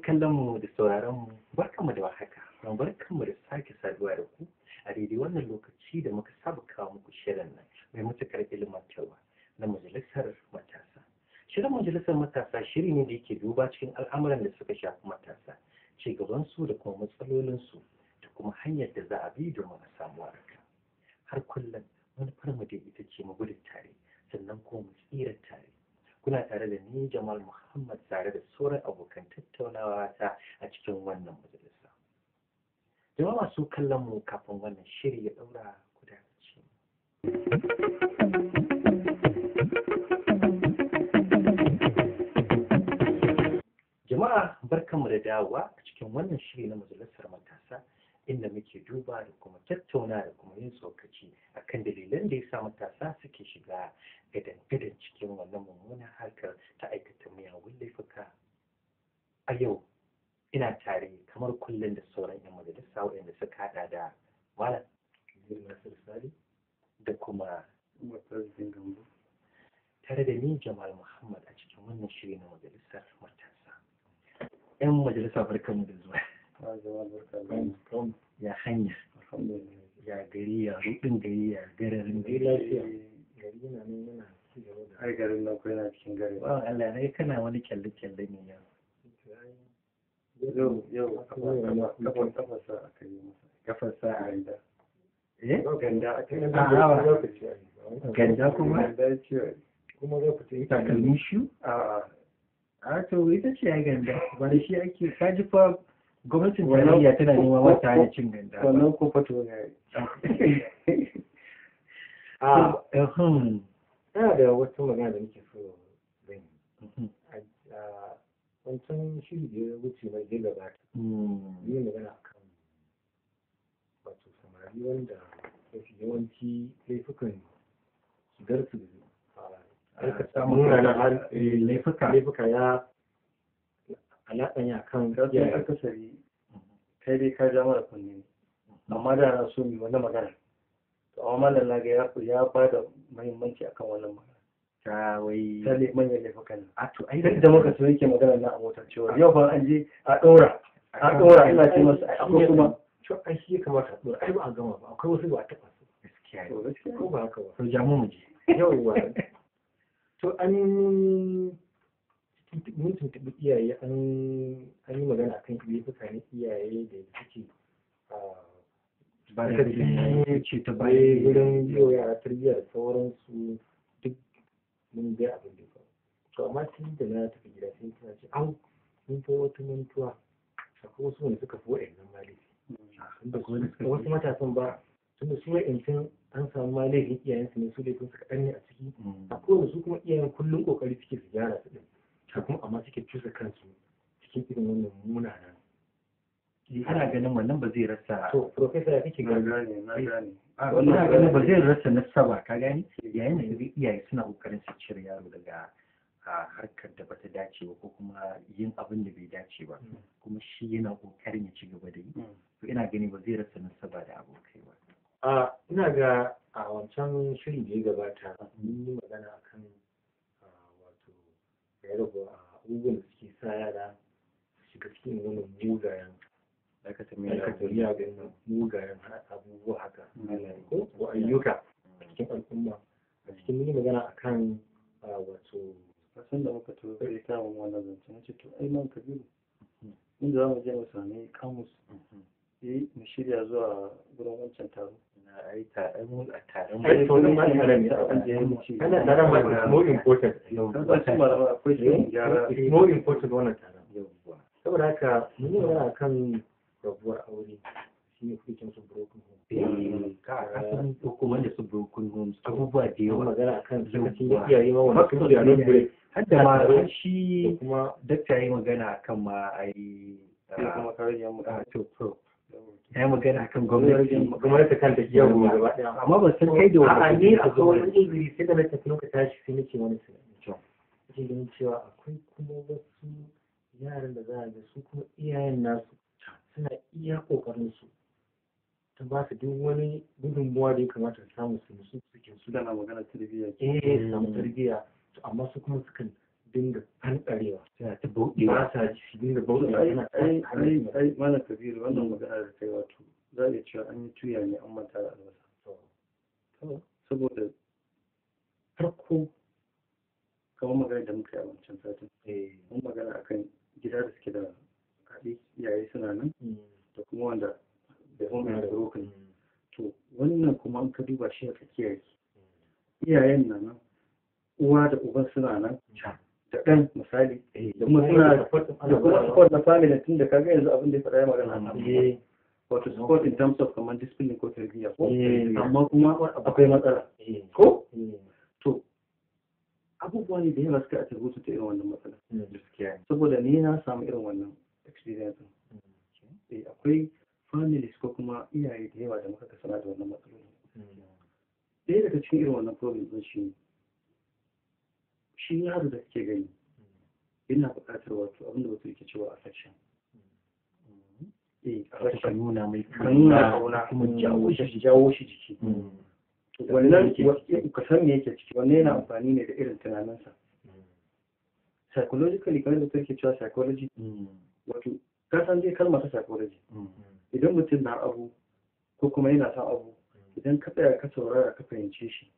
kallon mu da sauraron mu barkanmu da warhaka. Barkanmu da sake saduwa da ku a daidai wannan lokaci da muka saba kawo muku shirin nan mai matuƙar ilimantarwa na majalisar matasa. Shirin majalisar matasa shiri ne da yake duba cikin al'amuran da suka shafi matasa, ci gabansu da kuma matsalolinsu da kuma hanyar da za a bi domin a samu waraka. Har kullum manufar mu dai ita ce mu gudu tare sannan kuma mu tsira tare. Kuna tare da ni Jamal Muhammad tare da sauran abokan tattaunawa ta a cikin wannan majalisa. Jama'a masu kallon mu kafin wannan shiri ya daura ku da ci. Jama'a barkanmu da dawowa a cikin wannan shiri na majalisar matasa inda muke duba da kuma tattauna da kuma yin tsokaci akan dalilan da ya sa matasa suke shiga gadan-gadan cikin wannan mummunan harkar ta aikata miyagun laifuka. A yau ina tare kamar kullum da sauran 'yan majalisa waɗanda suka haɗa da Malam Nasir Sali da kuma Gambo tare da ni Jamal Muhammad a cikin wannan shiri na majalisar matasa. 'Yan majalisa barkanmu da zuwa. Ya hanya, ya gari, ya rudin gari, ya gararin gari lafiya. Gari na nan yana ci gaba da ai garin nan ko yana cikin gari. Ba Allah ne kana wani kyalle-kyalle ne yau. Yau kafarsa aka yi masa. Kafarsa a Ganda. ganda a cikin ganda kuma Ganda ce. kuma zai fita ita takalmin shu? A'a. A to ita ce ya ganda ba da shi ake kaji fa gwamnatin tarayya tana neman wata hanyar cin ganda. Wannan ko fato ne. yana da wata magana da nake so zan yi. Wancan shiri da ya wuce mai da gabata yi magana akan wato samari wanda mafi yawanci laifukan shigar su laifuka ya alaƙan ya kan Gaskiya akasari kai dai ka ja mara kunne. Amma da na so mu wani magana. To amma mallan na ga ya ba da muhimmanci akan wannan magana. ta wai Ta manyan laifukan nan. a to ai Sai da muka so yake magana na a motar cewa yau fa an je a ɗora ina ce masa akwai kuma to ai shi ya kamata a ɗora ai ba a gama ba akwai wasu ba a taɓa su gaskiya to gaskiya ko ba haka ba to jamu mu je yawwa to mun tuntuɓi iyaye an yi magana akan laifuka na iyaye da suke ba da ce ta bayan bayan wurin yiwa yara tarbiyya da sauransu duk mun ga abin da faru to amma tun da na tafi gida sai tana ce au mun fa wata mantuwa akwai wasu wanda suka fi wa'annan malifi wasu matasan ba tunda su wa'ancin an samu malifin iyayensu ne su laifin suka ɗanne a ciki akwai wanda su kuma iyayen kullum kokari suke su gyara su ɗin kuma amma suke cusa kansu cikin irin wannan munanan ana ganin wannan ba zai rasa to professor ya kake na gani gane. ina ganin ba zai rasa nasaba ka gani yayin da kaga iyaye suna kokarin su cire yaro daga harkar da bata dace ba ko kuma yin abin da bai dace ba kuma shi yana kokarin ya ci gaba da yi to ina gani ba zai rasa nasaba da abokai ba ina ga a wancan shiri da ya gabata mun yi magana akan wato ya rabu abubuwan da suke sa yara su shiga cikin wannan mugayen aikatariya ga mugayen abubuwa haka ko ayyuka a cikin al'umma a cikin mun yi magana akan wato Kasan da muka to sai ta mu wannan zance na ce to ai man kabiru inda za mu je mu sami kamus mu shirya zuwa gurin wancan taro. na ai ta mu a taron ai to nan ma da ne Abin da ya mu ce. kana taron ma more important Kan su malama akwai shi gyara. it's more important wannan taron yawwa saboda haka mun yi magana akan rabuwar aure shi ne kuke su broken home asalin hukumar da su broken homes abubuwa da yi yawa magana akan sakacin da iyaye ma wanda sun da non break har da ma har shi kuma dakta yi magana akan ma ai Sai kuma kawai ya mu. to ya yi magana akan gwamnati gwamnati kanta yau gaba daya amma ba san kai da a'a wani ni a wani izini sai da na tafi muka tashi sai nake wani tunani ake ganin cewa akwai kuma wasu yaran da za a ga su kuma iyayen nasu suna iya kokarin su ta ba su duk wani gudunmuwa da ya kamata su samu su musu cikin su Suna magana tarbiyya. su samu tarbiyya to amma su kuma sukan dinga fanɗarewa suna ta ba bauɗewa sa ji su dinga bauɗewa suna ai malam Kabiru wannan magana da kai wato za a iya cewa an yi tuya ne an manta da albasa saboda farko kamar magana da muka yi a wancan satin mun magana akan gida da suke da haɗe iyaye suna nan da kuma wanda da home da broken to wannan kuma an ka duba shi a tsakiyar iyayen nan uwa da uban suna nan da ɗan misali da kuma suna da kuma support na family tun da kaga yanzu abin da ya faɗa ya magana wato support in terms of kamar discipline ko tarbiyya ko amma kuma akwai matsala ko to abubuwa ne da yawa suka a tarbutu ta irin wannan matsala saboda ni na samu irin wannan experience akwai families ko kuma iyaye da yawa da muka kasana da wannan matsaloli ɗaya daga cikin irin wannan problem ɗin shi yaro da kake gani yana buƙatar wato abinda wato yake cewa affection ka nuna mai kauna kuma jawo shi jiki wannan ka san me yake ciki wannan yana amfani ne da irin tunaninsa psychologically kamar da kake cewa psychology wato ka san dai kalmar ta psychology idan mutum na abu ko kuma yana son abu idan ka tsaya ka saurara ka fahimce shi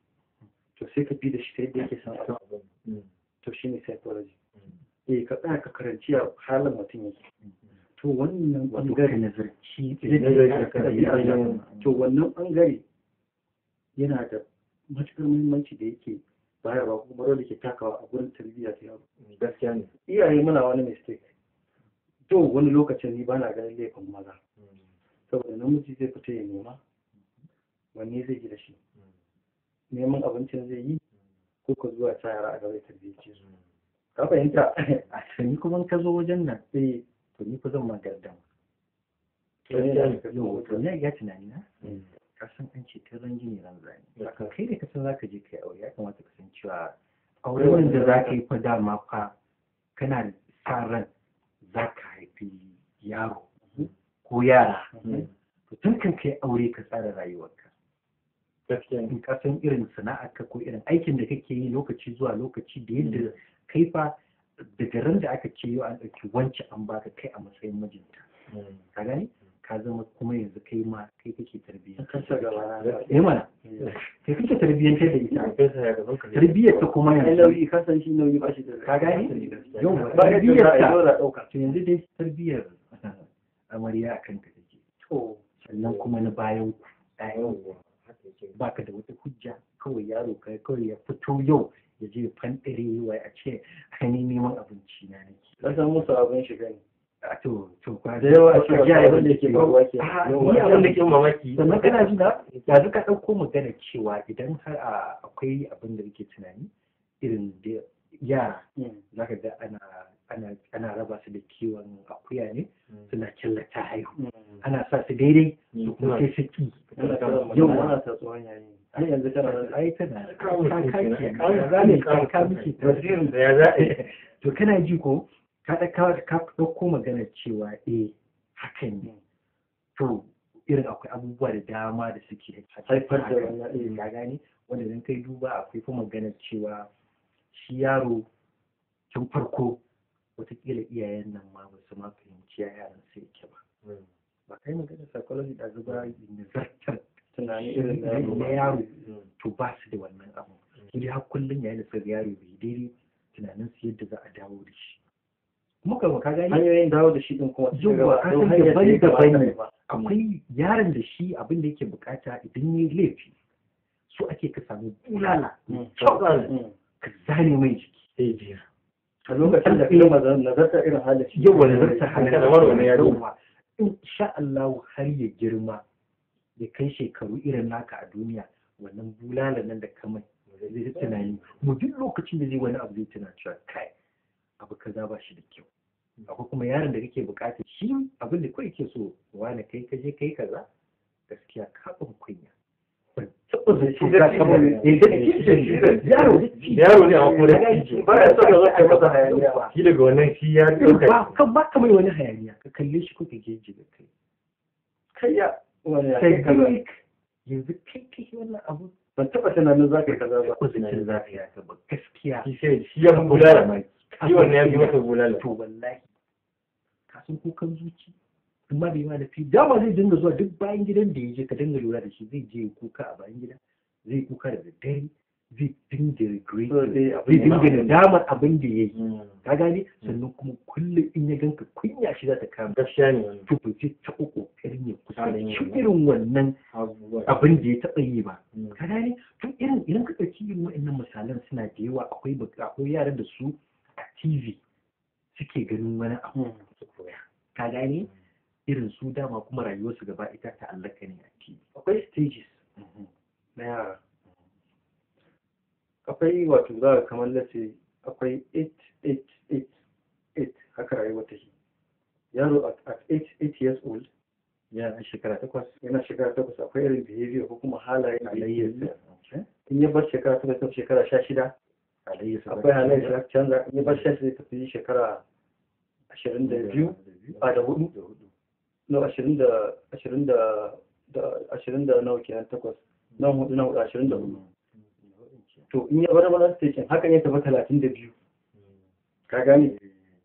to sai ka bi da shi ta yadda yake son abu to shi ne psychology ka tsaya ka karanci a halin mutum yake to wannan bangare nazarci to wannan bangare yana da matuƙar muhimmanci da yake bayarwa kuma rawar da ke takawa a gurin tarbiyya ta yaro gaskiya ne iyaye muna wani mistake to wani lokacin ni bana ganin laifin maza saboda namiji zai fita ya nema wanne zai ji da shi neman abincin zai yi ko ka zuwa ta yara a gaba tarbiyyace su ka fahimta a sani kuma ka zo wajen nan to ni fa zan ma gardama to ne ya tunani na kasan an ce ta ranji ne ran zani kai da kasan zaka je kai aure ya kamata ka san cewa auren da zaka yi fa dama fa kana da sa ran zaka haifi yaro ko yara to tun kan kai aure ka tsara rayuwarka gaskiya in ka san irin sana'arka ko irin aikin da kake yi lokaci zuwa lokaci da yadda kai fa daga ran da aka ce yau an ɗauki wancan an baka kai a matsayin mijinta ka gani ka zama kuma yanzu kai ma kai kake tarbiyyar mana kai kake tarbiyyantar da ita tarbiyyar ta kuma yanzu nauyi ka san shi nauyi ba shi da ka gani yau tarbiyyar ta to yanzu dai tarbiyyar amarya a kanka take to sannan kuma na bayan baka da wata hujja kawai yaro kai kawai ya fito yau ya je fanɗare wai a ce ainihin neman abinci na nake ka san musu abin shiga ne to kwa da yawa a cikin abin da ke faruwa ke ni abin da ke mamaki sannan kana ji da yanzu ka ɗauko magana cewa idan har akwai abin da kake tunani irin da yara za ka ga ana raba su da kiwon akuya ne suna killata haihu ana sa su daidai su kuma sai su ki yau ana ta tsohon yayi har yanzu kana ai tana ka miki tasirin da ya za to kana ji ko ka ɗauko magana cewa hakan ne to irin akwai abubuwa da dama da suke haifar da wannan ya gani wanda idan kai duba akwai kuma magana cewa shi yaro tun farko watakila iyayen nan ma ba su ma fahimci yaran sai yake ba kai magana psychology da zuba nazartar tunani irin na yaro to ba su da wannan abu sai har kullum yayin da sai yaro bai daidai tunanin su yadda za a dawo da shi kuma ka gani hanyoyin dawo da shi din kuma yawa ka san daban ne akwai yaron da shi abin da yake bukata idan yi laifi so ake ka samu bulala ka zane mai jiki a lokacin da kuma nazarta irin halin shi yawa nazarta halin da wani yaro in sha Allah har ya girma da kai shekaru irin naka a duniya wannan bulala nan da kamar zai tunani mu duk lokacin da zai wani abu zai tuna cewa kai abu kaza ba shi da kyau akwai kuma yaron da kake bukata shi abin da kawai ke so wani kai ka je kai kaza gaskiya kafin kunya ban taɓa zai shi da kamar yaro ne a kuma ba ya so ka zo kai masa hayaniya shi daga wannan shi ya ɗauka ba ka mai wani hayaniya ka kalle shi ko ka geji da kai kayya wani ya kai kaza yanzu kai wannan abu ban taɓa tunanin za ka yi kaza ba ko zikin za ka yi ba gaskiya shi ya fi bulala ciwon ne ya fi masa bulala to wallahi ka san kukan zuci amma bai ma da fi dama zai dinga zuwa duk bayan gidan da ya je ka dinga lura da shi zai je kuka a bayan gida zai kuka da daddare zai dinga regret zai dinga nadamar abin da ya yi ka gane sannan kuma kullum in ya ganka kunya shi za ta kama gaskiya ne to ba zai taɓa ƙoƙarin ya kusa irin wannan abin da ya taɓa yi ba ka gane to idan ka ɗauki irin waɗannan misalan suna da yawa akwai yaran da su a TV suke ganin wani abu su koya ka gane irin su dama kuma rayuwarsu gaba ita ta allaka ne a TV akwai stages na yara akwai wato za ka kamar lace akwai 8 haka rayuwa ta shi yaro at 8 years old yana shekara 8 akwai irin behavior ko kuma halayen halayyarsa in ya bar shekara 8 ta shekara 16 akwai halayyar da canza in ya bar 16 ta fi shekara 22 a da 4 no 20 da nawa kenan 8 nan 4 na 24 to in ya bar wannan station hakan ya tafi 32 ka gane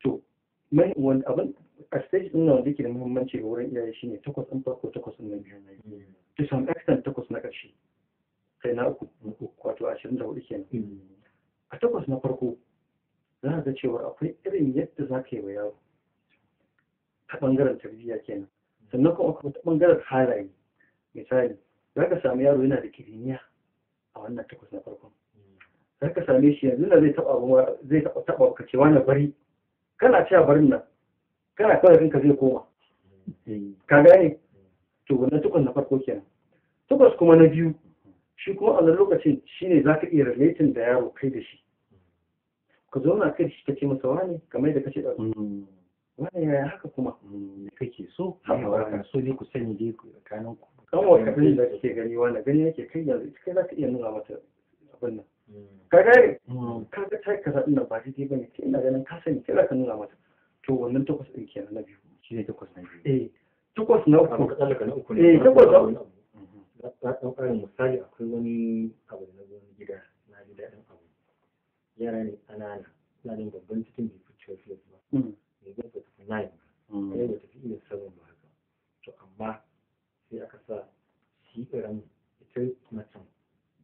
to mai wani abin a stage din nan da ke da muhimmanci ga wurin iyaye shine 8 ɗin farko 8 ɗin na biyu to some extent 8 na ƙarshe kai na uku wato 24 kenan a 8 na farko za ka ga cewa akwai irin yadda za ka yi wa yaro ta ɓangaren tarbiyya kenan sannan kuma ta ɓangaren halaye misali za ka samu yaro yana da kiriniya a wannan 8 na farkon za ka same shi yanzu da zai taɓa ka cewa na bari kana cewa barin nan kana kawai ɗinka zai koma ka gane to wannan 8 na farko kenan 8 kuma na biyu shi kuma a lokacin shine za ka iya relating da yaro kai da shi ka zo na kai da shi ka ce masa wani kamar da ka ce da wani yaya haka kuma da kake so haka so dai ku sani dai tsakanin ku kan wa kafin da kake gani wani gani yake kai yanzu kai za ka iya nuna mata abin nan ka gane ka ga ta kaza din nan ba daidai bane kai ina ganin ka sani kai za ka nuna mata to wannan 8 din kenan na biyu shi ne 8 na biyu 8 na uku ka tsallaka na uku ne 8 na uku na ɗan ƙarin misali akwai wani abu da na zo wani gida na ji daɗin abu yara ne ƙanana na jin babban cikin bai fi 12 years ba mai zai tafi 9 ɗaya ba tafi iya 7 ba haka to amma sai aka sa shi irin ita macen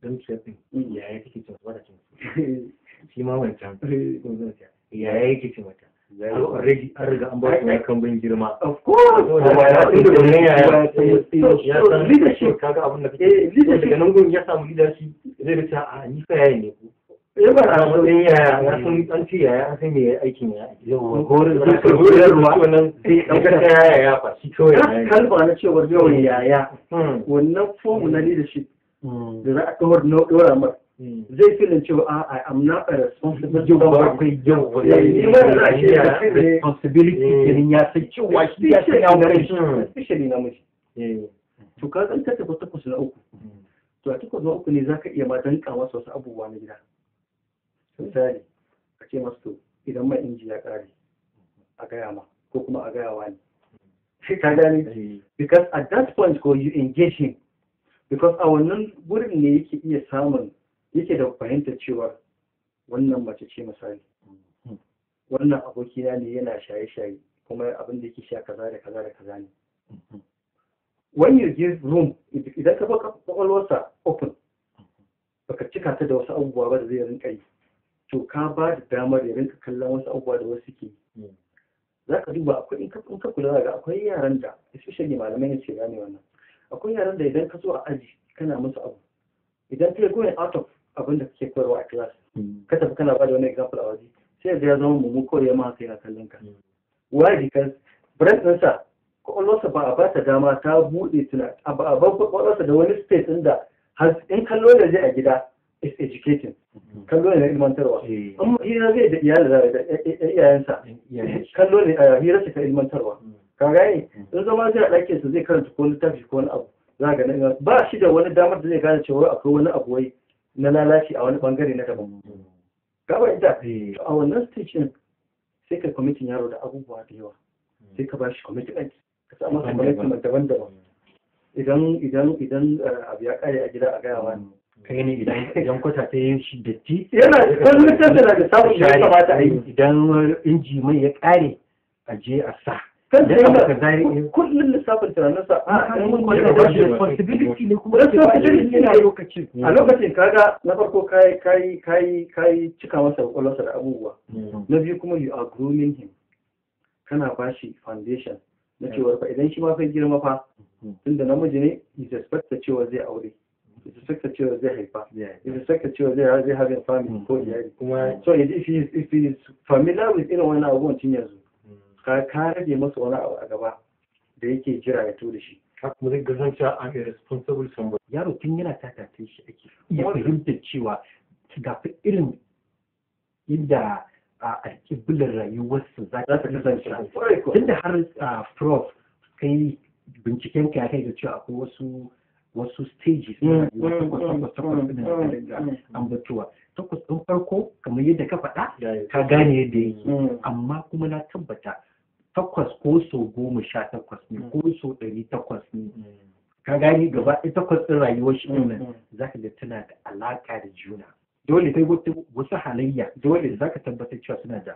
don 12 ɗin yaya take cin ba da cin shi ma wancan yaya yake cin wata already an riga an ba su kambin girma of course ya san leadership kaga abin da kake daga nan gun ya samu leadership zai rike a ni fa yayin ne ku ya ba a matsayin yaya ya san an ce yaya an san me aikin ya yau horin ruwa wannan sai dan ka yaya ya fa shi kawai kalba na cewa yau yaya wannan form na leadership da za a dora mar zai filin cewa I am not a responsible responsibility kenan ya san cewa shi ya san yawon kai especially na mace to ka zan tattaba 8 na uku to a 8 na uku ne za ka iya ma danka masa wasu abubuwa na gida misali ka ce masu to idan mai inji ya kare a gaya ma ko kuma a gaya wa ne sai ka gane because at that point ko you engage him because a wannan gurin ne yake iya samun yake da fahimtar cewa wannan mace ce misali wannan abokina ne yana shaye-shaye kuma abin da yake sha kaza da kaza da kaza ne when you give room idan ka baka kwakwalwarsa open baka cika ta da wasu abubuwa ba da zai rinka yi to ka ba da damar ya rinka kallon wasu abubuwa da wasu ke za ka duba akwai in ka kula ga akwai yaran da especially malamai ne ce gane wannan akwai yaran da idan ka zo a aji kana musu abu idan ka going out of abin da kake koyarwa a class ka tafi kana ba da wani example a waje sai da ya zama mummu kawai ya ma haka yana kallon ka why because brain ɗinsa kwakwalwarsa ba a ba ta dama ta buɗe tuna a ban kwakwalwarsa da wani space ɗin da in kallo da zai a gida is educating kallo ne na ilmantarwa amma hira zai da iyayensa kallo ne a hirarsa ta ilmantarwa ka gane in zama zai a ɗakinsa zai karanta ko littafi ko wani abu za ga nan ba shi da wani damar da zai gane cewa akwai wani abu wai na lalaci a wani bangare na daban gaba ita a wannan stage din sai ka kwamitin yaro da abubuwa da yawa sai ka ba shi commitment ka sa masa commitment daban-daban idan abu ya kare a gida a gayawa ne kai ne idan kwata ta yi shi datti yana kullum tattala da samun da ya kamata a yi. Idan inji mai ya kare a je a sa kan da yana kullum lissafin tunaninsa responsibility ne kuma responsibility ne a lokacin a lokacin kaga na farko kai cika masa kwakwalwarsa da abubuwa na biyu kuma you are grooming him kana bashi foundation na cewa fa idan shi ma sai girma fa tunda namiji ne is expected cewa zai aure is expected cewa zai haifa is expected cewa zai have a family ko iyali kuma so if he is familiar with irin wannan abubuwan tun yanzu ka rage masa wani abu a gaba da yake jira ya to da shi kuma zai kasance a responsible somebody yaro tun yana tatace shi ake iya fahimtar cewa ga irin inda a alƙiblar rayuwarsa za ta kasance tunda har prof kai binciken ka ya kai da cewa akwai wasu stages na rayuwa takwas ambatuwa takwas ɗin farko kamar yadda ka faɗa ka gane yadda yake amma kuma na tabbata takwas ko so 18 ne ko so 800 ne ka gani gaba ɗaya takwas ɗin rayuwar shi ɗin za ka ga tana da alaƙa da juna dole kai wasu halayya dole za ka tabbatar cewa suna da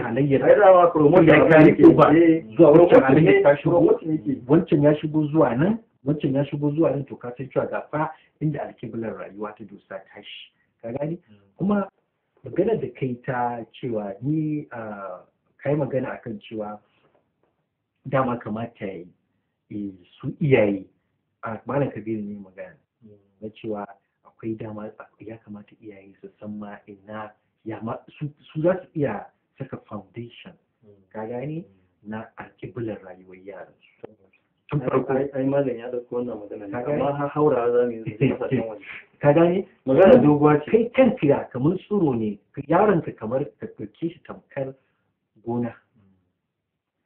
halayyar ai da ma promote ya kare ko ba zuwa wancan halayyar ta shigo promote wancan ya shigo zuwa nan wancan ya shigo zuwa nan to ka san cewa ga fa inda alkiblar rayuwa ta dosa tashi ka gani kuma magana da kai ta cewa ni kai magana akan cewa dama kamata yi su iyaye a malam kabiru ne magana na cewa akwai dama ya kamata iyaye su san ma ina su za su iya saka foundation ka gani na alkiblar rayuwar yaran tun farko ai malam ya dauko wannan magana ne amma har haura za mu yi kasashen waje ka gane magana doguwa ce kai kanka kamar tsiro ne yaron ka kamar ka ɗauke shi tamkar gona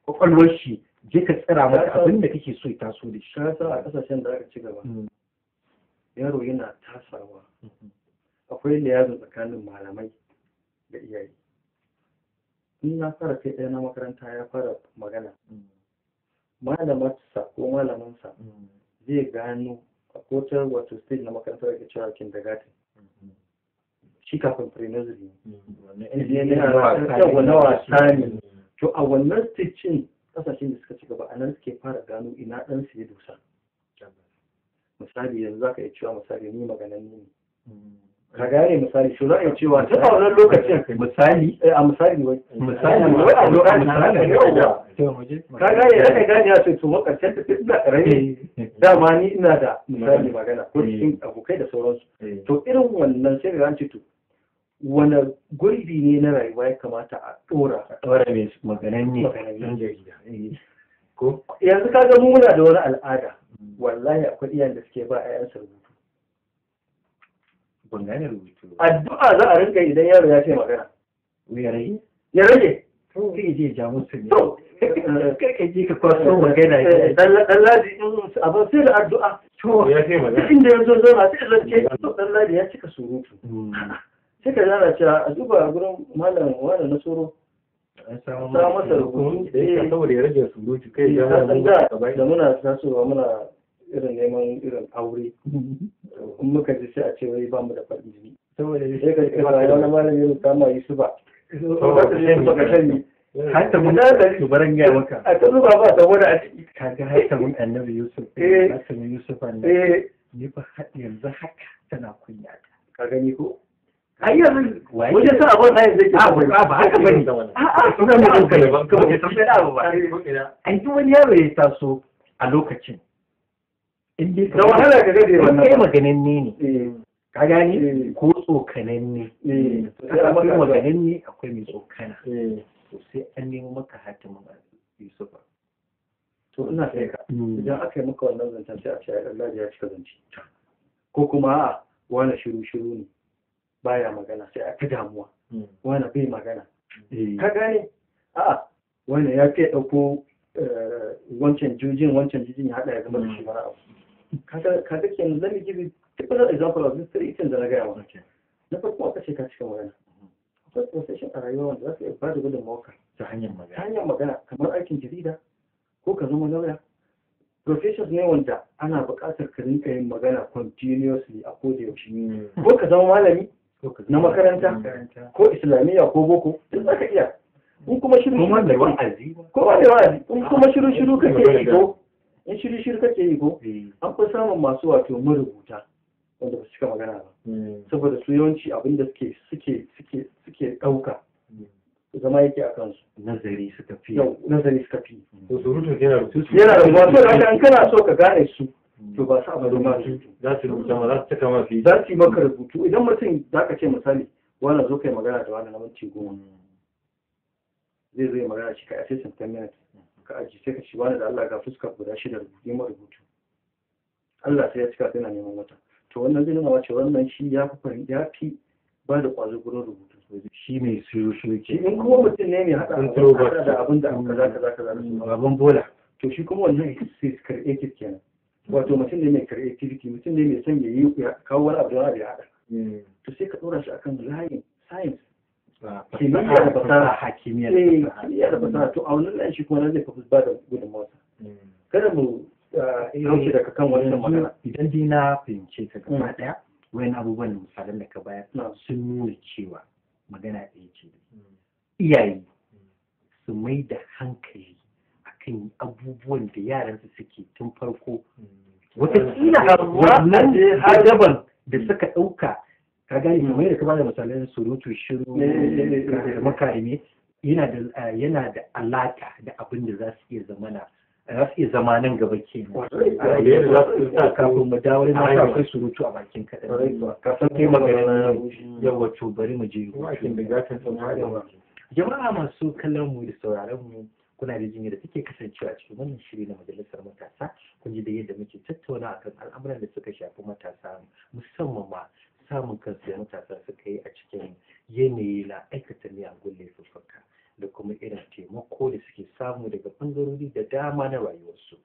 kwakwalwar shi je ka tsira masa abin da kake so ya taso da shi ka san a kasashen da aka ci gaba yaro yana tasawa akwai liyazo tsakanin malamai da iyaye in na fara kai ɗaya na makaranta ya fara magana malamarsa ko malamansa zai gano a kotar wato stage na makarantar da ke cewa kindergarten shi kafin pre-nursery na wasa ne to a wannan stage kasashen da suka ci gaba a nan suke fara gano ina ɗan su ya dosa misali yanzu za ka iya cewa misali ni magananni ne ka gane misali shi za a iya cewa tun a wannan lokacin misali a misali wai a lokacin ka gane ya kai gane ya ce to makarshen ta ina karami dama ni ina da misali magana ko cikin abokai da sauransu to irin wannan sai ga an ce to wani gurbi ne na rayuwa ya kamata a ɗora mai magananni ko yanzu ka ga muna da wani al'ada wallahi akwai iyayen da suke ba a yansa rubutu ban gane rubutu addu'a za a rinka idan yaro ya ce magana ya rage sai je ja musu ne to kai ka je ka kwaso magana dan ladi abin sai da addu'a to ya ce magana inda yanzu zama sai zance to dan ladi ya cika surutu sai ka zana cewa a duba gurin malam wani na tsoro sa masa rubutu saboda ya rage surutu kai ya da muna tasowa muna irin neman irin aure in muka ji sai a ce wai ba mu da faɗi jini saboda sai ka ce ba wani malami ya kama Yusufa hatta mun da su baran ga maka a ta zuba ba saboda a ciki kaga hatta mun annabi Yusuf hatta mun Yusuf annabi ni fa yanzu haka tana kunya ka gani ko ai yanzu wajen sa abin da zai ke ba haka bane a'a suna mun kai ban kuma ke san da abu ba ai duk wani yaro ya taso a lokacin da wahala ga gade wannan kai maganin ne ka gani ko tsokanan ne akwai maganin ne akwai mai tsokana to sai an nemo maka hatimin Yusufa to ina sai ka idan aka yi maka wannan zancen sai a ce Allah ya cika zance ko kuma a wani shiru ne baya magana sai a ta damuwa wani bai magana ka gane a'a wani ya ce ɗauko wancan jujin ya haɗa ya zama da shi mara abu kaga kenan zan give typical example of this three da na gaya maka na farko aka ce ka cika magana akwai profession a rayuwa wanda za ka iya bada gudun mawaka ta hanyar magana kamar aikin jarida ko ka zama lauya professions ne wanda ana buƙatar ka rinka yin magana continuously a koda yaushe ko ka zama malami na makaranta ko islamiyya ko boko duk zaka iya in kuma shiru kuma da wa'azi ko ba da wa'azi in kuma shiru kake yi ko in shiru kake yi ko an fi samun masu wato marubuta wanda ba su cika magana ba saboda su yawanci abin da suke ɗauka zama yake a kansu nazari suka fi to surutun yana da wato da an kana so ka gane su to ba su abu ma su za su rubuta ma za su cika ma fi za su yi maka rubutu idan mutum za ka ce misali wani zo kai magana da wani na minti 10 zai zo ya magana shi ka a sai 10 minutes ka aji sai ka ci wani da Allah ga fuska guda 6 rubutu ma rubutu Allah sai ya cika sai na neman wata to wannan zai nuna wace wannan shi ya fi ba da ƙwazo gurin rubutu shi mai shiru ke in kuma mutum ne mai haɗa da abin da kaza babban bola to shi kuma wannan is creative kenan wato mutum ne mai creativity mutum ne mai son ya kawo wani abu da wani ya haɗa to sai ka ɗora shi akan layin science kimiyya da fasaha kimiyya da fasaha to a wannan layin shi kuma zai fi ba da gudunmawa kada mu kauce daga kan wannan magana idan dai na fahimce ka gaba ɗaya wayan abubuwan misalan da ka bayar sun nuna cewa magana ɗaya ce iyaye su mai da hankali akan abubuwan da yaransu suke tun farko wataƙila wannan hadaban da suka ɗauka ka gane kamar da ka bada misalan surutu shiru da makarimi yana da alaƙa da abin da za su iya zama nan gaba ke kafin mu dawo na akwai surutu a bakin kaɗan kafin kai magana yawa to bari mu je jama'a masu kallon mu da sauraron mu kuna da jinya da take kasancewa cikin wannan shiri na majalisar matasa kun ji da yadda muke tattauna akan al'amuran da suka shafi matasa musamman ma samun kansu da matasa suka yi a cikin yanayi na aikata miyagun laifuffuka da kuma irin taimako da suke samu daga bangarori da dama na rayuwarsu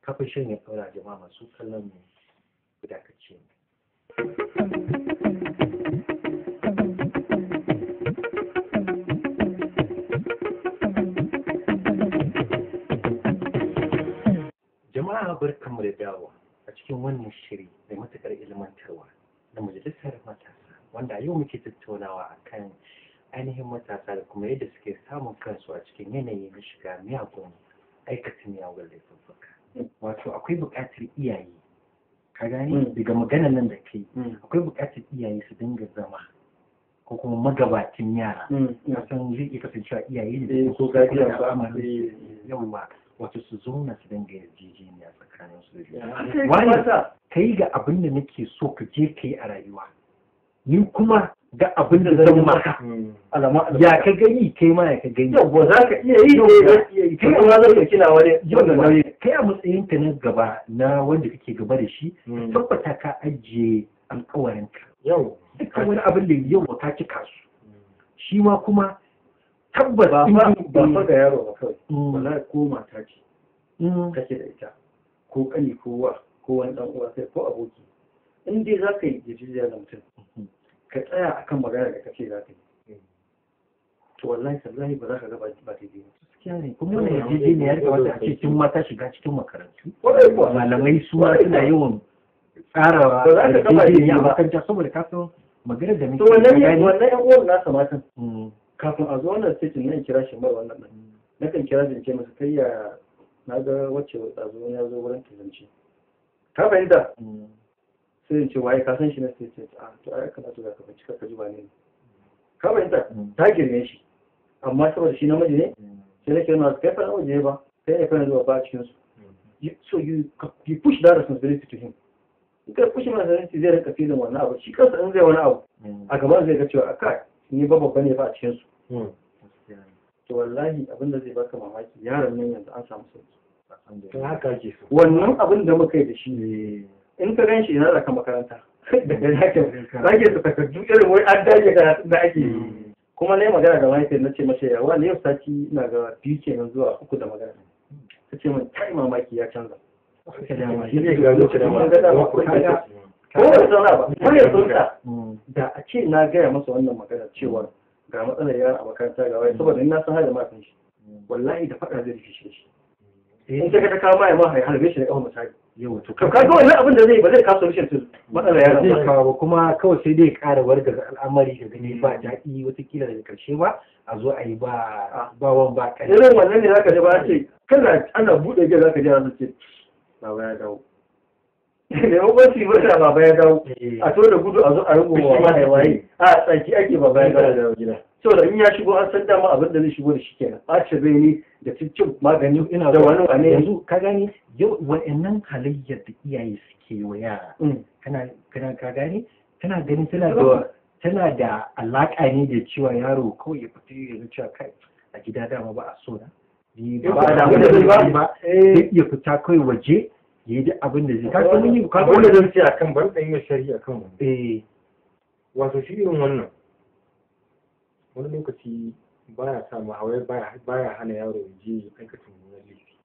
kafin shan ya ɗaura jama'a masu kallon mu ku dakace mu jama'a barkanmu da dawo a cikin wannan shiri mai matuƙar ilmantarwa na majalisar matasa wanda yau muke tattaunawa akan ainihin matasa da kuma yadda suke samun kansu a cikin yanayi na shiga miyagun aikata miyagun laifuffuka wato akwai buƙatar iyaye ka gani daga maganar nan da kai akwai buƙatar iyaye su dinga zama ko kuma magabacin yara na san zai iya kasancewa iyaye ne ko gajiya su amari yawa wato su zauna su dinga yarjejeniya tsakanin su da wani kai ga abin da nake so ka je ka yi a rayuwa ni kuma ga abin da zan maka ya ka gani kai ma ya ka gani yau za ka iya yi kai ma za ka kina wani yau kai a matsayin ka na gaba na wanda kake gaba da shi tabbata ka ajiye alƙawarin ka yau dukkan wani abin da yau ka cika su shi ma kuma tabbas ba fa ga yaro ba kawai wallahi ko mata ce kake da ita ko kani ko wa ko wani dan uwa sai ko aboki in dai za ka yi yarjejeniya da mutum ka tsaya akan magana da kace za ka yi to wallahi sallahi ba za ka ga ba daidai ba gaskiya ne kuma wannan yarjejeniya ya kamata a ce tun mata shiga cikin makarantu malamai su ma suna yawan tsara yarjejeniya a makaranta saboda ka san maganar da muke wannan yan uwan nasa matan kafin a zo wannan station nan kira shi mara wannan na kan kira da ke masa kai ya na ga wacce a zo ya zo wurin tuzanci ka fahimta sai in ce waye ka san shi na sai ce a to ai kana to za ka bincika ka ji ba ne ka fahimta ta girme shi amma saboda shi namiji ne sai nake nuna kai fa namiji ne ba kai ne kana zuwa ba cikin su so you push that responsibility to him in ka push masa responsibility zai rika filin wannan abu shi kansa in zai wani abu a gaban zai ga cewa akai ni ba babba ne ba a cikin su to wallahi abin da zai baka mamaki yaron nan yanzu an samu sauki to haka ke so wannan abin da muka yi da shi in ka gan shi ina da ka makaranta daga zake su takardu irin wai an dage karatun da ake yi kuma na yi magana da mahaifiyar na ce mace yawa ne yau sati ina ga 2 kenan zuwa 3 da magana ta ce min ta yi mamaki ya canza ko da zauna ba ko ya sauka da a ce na gaya masa wannan magana cewa ga matsalar yara a makaranta ga wai saboda ina san har da matan shi wallahi da faɗa zai rikice shi in ka kawo ma ya ma harbe shi da kawai misali yau to ka ga wannan abin da zai ba zai kawo solution to matsala yaron zai kawo kuma kawai sai dai ƙara wargaza al'amari da gani ba daɗi watakila daga ƙarshe ba a zo a yi ba wan ba kai irin wannan ne zaka ji ba ce kana ana buɗe gida zaka ji ana ce baba ya dawo da yau ba su ba baba ya dawo a to da gudu a zo a rungu wa waye a tsaki ake baba ya dawo gida saboda in ya shigo an san dama abin da zai shigo da shi kenan ɓacin rai ne da cikin magani ina da wani wane yanzu ka gani yau wa'annan halayyar da iyaye suke wa yara kana ka gani tana ganin tana da alaƙa ne da cewa yaro kawai ya fito ya ga cewa kai a gida dama ba a so na ba da abin da zai ba zai iya fita kawai waje ya yi abin da zai ka mun yi ka wanda zan ce akan ban ɗan yin shari'a kan wannan wato shi irin wannan wani lokaci baya sa mahawai baya hana yaro ya je aikata mummunan laifi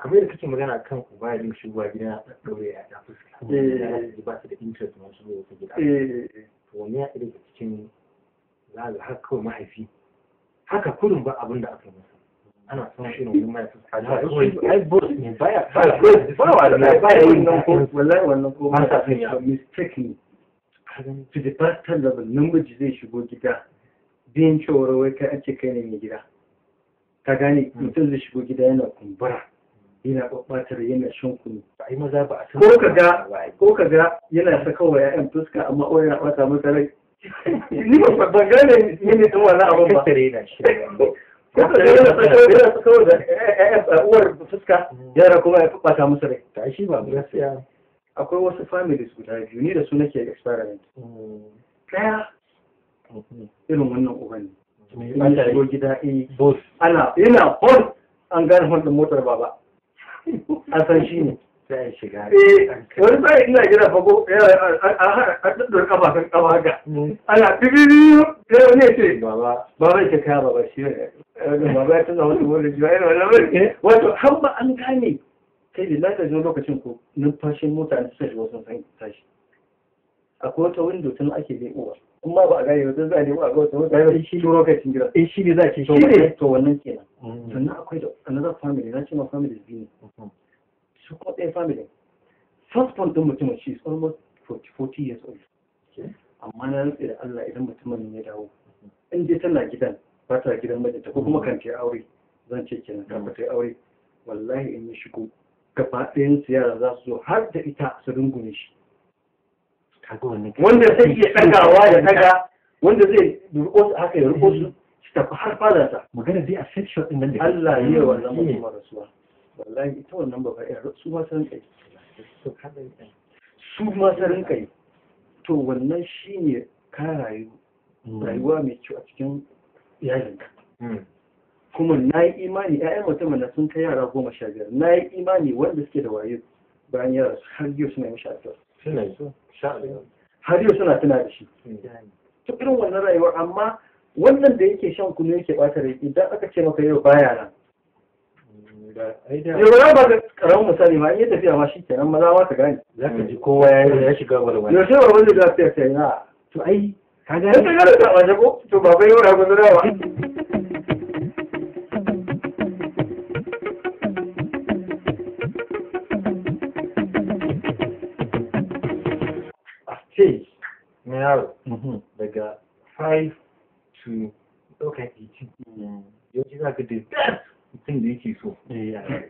kamar yadda kake magana kan uba ya dinga shigowa gida ya ɗaure ya ta fuska ba su da interest ma shigo wata gida to wani ya daga cikin zaga har kawai mahaifi haka kurin ba abin da aka masa ana son irin wani mahaifi ai boss ne baya yin ko wallahi wannan ko ba sa son mistake ne to the pastor level namiji zai shigo gida biyan cewar wai kai ake kai ne mai gida ka gane mutum zai shigo gida yana kumbura yana ɓaɓɓatar yana shan kunu ai maza ba a san ko ka ga yana saka wa ƴaƴan fuska amma o yana ɓata masa rai ni ban gane ne din wannan abun ba ko ka ga yana saka wa ƴaƴan uwar fuska yara kuma ya ɓata masa rai ta shi ba gaskiya akwai wasu families guda biyu ni da su nake experiment ɗaya irin wannan uban ne an shigo gida boss yana boss an gane wannan motar baba an san shi ne sai shiga wani sai ina gida fago a ɗaɗɗar kafa kan kafa haka ana bibibiyu sai wani ya ce baba ya kaya baba shi ne baba ya tuna wasu wani jiwa yana wani wato har ba an gane kai da lata zo lokacin ko numfashin mota an tashi wasu san tashi akwai wata window tun ake bai uwa kuma ba a gane wajen za a nemi a ga wata wata yau shi lokacin gida shi ne za ce shi ne to wannan kenan sannan akwai da another family na ce ma family biyu ne su kuma ɗaya family first point ɗin mutumin shi is almost 40 years old amma na rantse da Allah idan mutumin ya dawo in dai tana gidan ba ta gidan mijinta ko kuma kan ta aure zan ce kenan ta ta aure wallahi in ya shigo gaba ɗayan su yara za su zo har da ita su rungume shi wanda zai iya ɗagawa ya ɗaga wanda zai riko su haka ya riko su tafi har fadarsa magana zai a section ɗin nan da Allah ya yi wannan mutum rasuwa wallahi ita wannan baba ya su ma sun kai su ma sun kai to wannan shine ka rayuwa mai kyau a cikin iyalinka kuma na yi imani ƴaƴan mutumin na sun kai yara 15 na yi imani wanda suke da wayo bayan yara har yau suna mishi addu'a har yau suna tuna da shi to irin wannan rayuwar amma wannan da yake shan kunu yake bata rai idan aka ce maka yau baya nan yau ba ba karamin misali ma in ya tafiya ma shi kenan maza ma ka gane za ka ji kowa ya shiga walwala yau sai wani da lafiya sai na to ai ka gane sai ka ga waje ko to ba bai yau rago da ba ce na yaro daga 5 to ɗaukar 18 yau za ka da mutum da yake so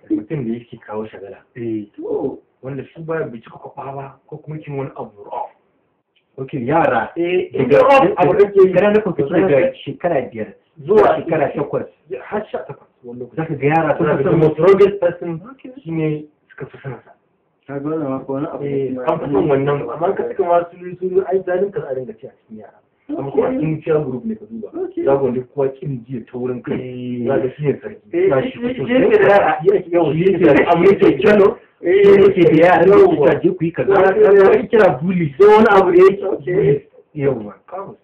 mutum da yake kawo shagala wanda shi ba bai cika kwafa ba ko kuma kin wani abu ok yara daga abu da ke kana nufin fito daga shekara 5 zuwa shekara 8 har 18 wani lokaci za ka ga yara suna da most rugged person shi ne suka fi sanasa ka ga wannan ma ko wani abu an fi son wannan amma ka suka ma su ai zalin ka a dinga ci a cikin yara amma kuma in ciya group ne ka duba za ku wanda kowa kin jiya ta wurin kai za ka shi ne sarki za shi fito yake da yara yake da abu yake kyano yake da yara da je ku yi kaza wani kira bully sai wani abu da yake yawa kamus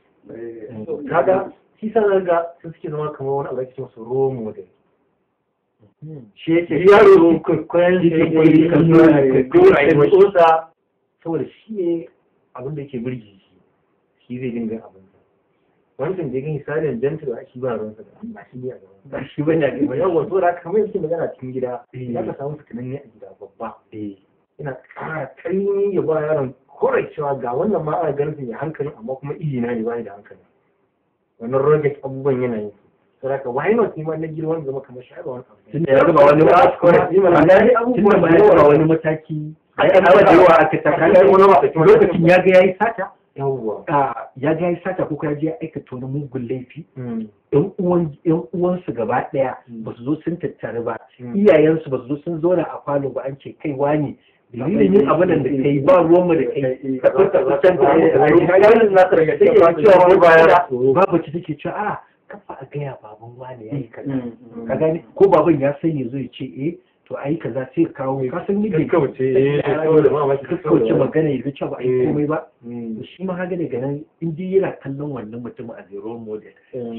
kaga shi sa ga sun suke zama kamar wani abu da ke masu role model shi yake yaro kwayan shi yake kan tsosa saboda shi ne abin da yake birgi shi zai dinga abin wancan da gani silent gentle a shi ba ruwan sa ba shi ne a gaban ba shi bane a gaba yawa to da kamar yake magana cikin gida ya ka samu fitinan ne a gida babba ina ƙara ƙarni ya ba yaron kore cewa ga wannan ma ana ganin ya hankali amma kuma iri na ne ba da hankali wannan roget abubuwan yana yin saboda why not ni ma na girman zama kamar shi ba wani abu tunda ya ga wani tunda ba ya ga wani mataki ai an ba yawa aka ta kan lokacin ya ga yayi sata yawwa ya ga yayi sata ko ya je ya aikata wani mugun laifi yan uwansu gaba daya ba su zo sun tattare ba iyayensu ba su zo sun zauna a falo ba an ce kai wani dalilin yin abin da kai ba ruwan mu da kai ka fata kusan da yayin na tsarga cewa babu ci take cewa a kafa a gaya baban wani yayi kaza ka gani ko baban ya san yazo ya ce to ai kaza sai kawo ka san ni bai kauce magana ya cewa ba ai komai ba to shi ma haka daga nan in dai yana kallon wannan mutum a role model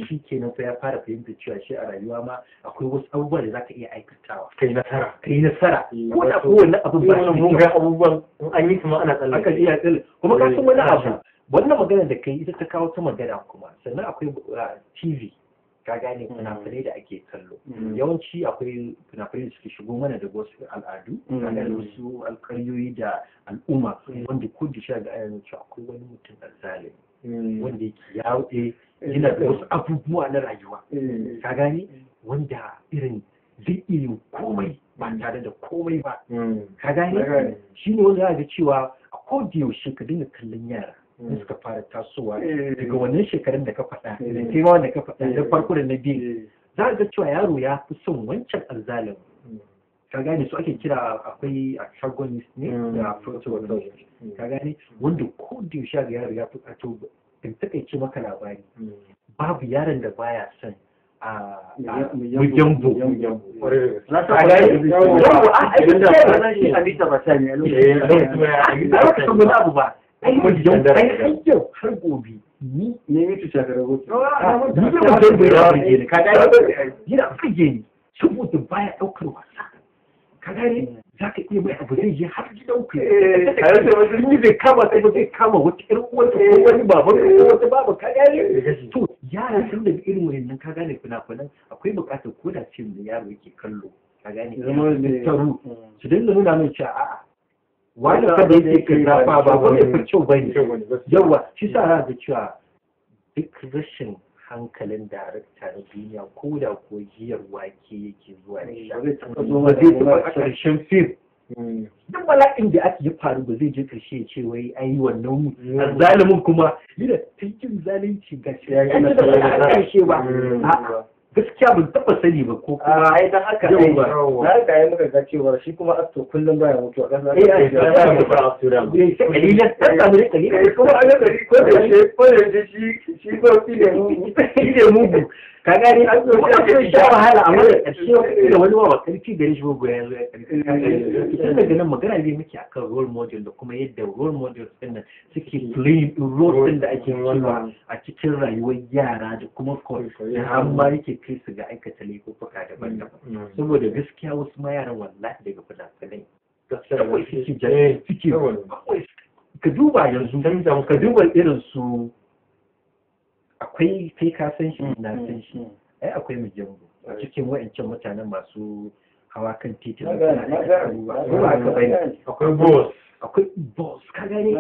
shi kenan fa ya fara fahimta cewa shi a rayuwa ma akwai wasu abubuwa da zaka iya aikatawa kai nasara ko da kowanne abin ba shi mun ga abubuwan in an yi kuma ana tsalle akan iya tsalle kuma ka san wani abu wannan magana da kai ita ta kawo ta magana kuma sannan akwai TV ka gane fina-finai da ake kallo yawanci akwai fina-finai da suke shigo mana da wasu al'adu da wasu alƙaryoyi da al'umma wanda ko da shi ga ayyana cewa akwai wani mutum azzalimi wanda yake yawo yana da wasu abubuwa na rayuwa ka gane wanda irin zai iya yin komai ba tare da komai ba ka gane shi ne wanda za ga cewa a koda yaushe ka dinga kallon yara da suka fara tasowa daga wannan shekarun da ka faɗa da kai ma wanda ka faɗa da farko da na biyu za ga cewa yaro ya fi son wancan alzalim ka gane su ake kira akwai antagonist ne da protagonist ka gane wanda ko da yaushe ga yaro ya fi to in takaice maka labari babu yaron da baya son mujambo na ta gane a abu ba ai mutum da ai yau har gobe ni ne mutu shakara gobe ni da mutum bai da rage ne ka gane yana fage ni saboda baya daukar wasa ka gane zaka iya mai abu zai je har gidan ku kai sai wani ni zai kama sai zai kama wata irin wata ko wani baban ko wata baba ka gane to yara sun da irin wannan ka gane fina-finan akwai bukatar ko da cin da yaro yake kallo ka gane zama da taru su dinga nuna mai cewa a'a wani kada yake kaza ba mai fi kyau bane yawa shi sa za ga cewa duk rashin hankalin darakta na duniya ko da ko giyar wake yake zuwa da shi ba zai taɓa ƙarshen fim duk bala'in da aka yi faru ba zai je ƙarshe ya ce wai ai wannan zalimin kuma yana cikin zalunci ga shi ya yi na ƙarshe ba gaskiya ban taba sani ba ko kuma ai dan haka ai na ga yi muka ga cewa shi kuma actor kullum baya mutuwa dan zaka kalilan dan samu ne kalilan kuma a ga ko da shi ko ne mugu ka gani an zo shi sha wahala amma da ƙarshe da wani wa karfi gare shi gogo ya zo ya karfi tun daga nan magana ne muke akan role model da kuma yadda role model din nan suke playing role din da ake cewa a cikin rayuwar yara da kuma da har ma yake kai su ga aikata laifuka daban-daban saboda gaskiya wasu ma yaran wallahi daga fina-finai kawai suke ka duba yanzu ka duba irin su akwai kai ka san shi na san shi ai akwai mujambo a cikin wa'ancan mutanen masu hawa kan titi akwai boss ka gane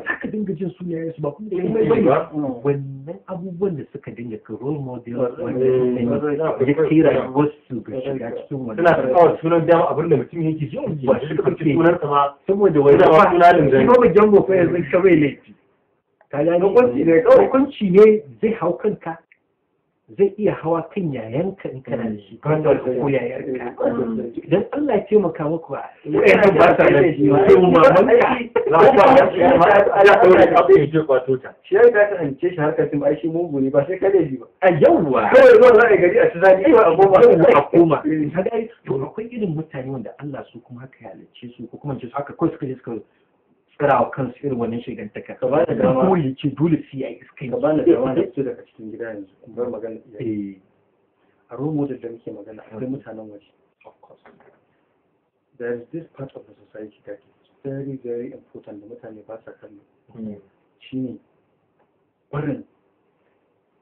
haka dinga jin sunayen su ba kuma da wannan abubuwan da suka dinga ka role model wanda ya kira wasu ga shiga cikin wannan suna kawo sunan dama abin da mutum yake ji ba shi suka ce sunan sa ma saboda wani ba sunan da shi ba jango fa yanzu ka bai laifi ka gane hukunci ne zai hau kanka zai iya hawa kan yayanka in kana da shi ko yayarka idan Allah ya taimaka maka ba wayannan ba sa da shi sai mamanka ya kwato ta shi ya ga ta hance shi harkar tim ai shi mugu ne ba sai ka da shi ba a yawwa kawai zuwa za a gari a ci zaki a koma ka ga to akwai irin mutane wanda Allah su kuma haka ya halicce su ko kuma ce haka kawai suka tsirawa kansu irin wannan shigantaka ka ba da dama dole ce dole su yi iskai ka ba da dama da su daga cikin gida yanzu bar magana a role model da muke magana akwai mutanen waje of course there is this part of the society that is very very important da mutane ba sa kallo shine barin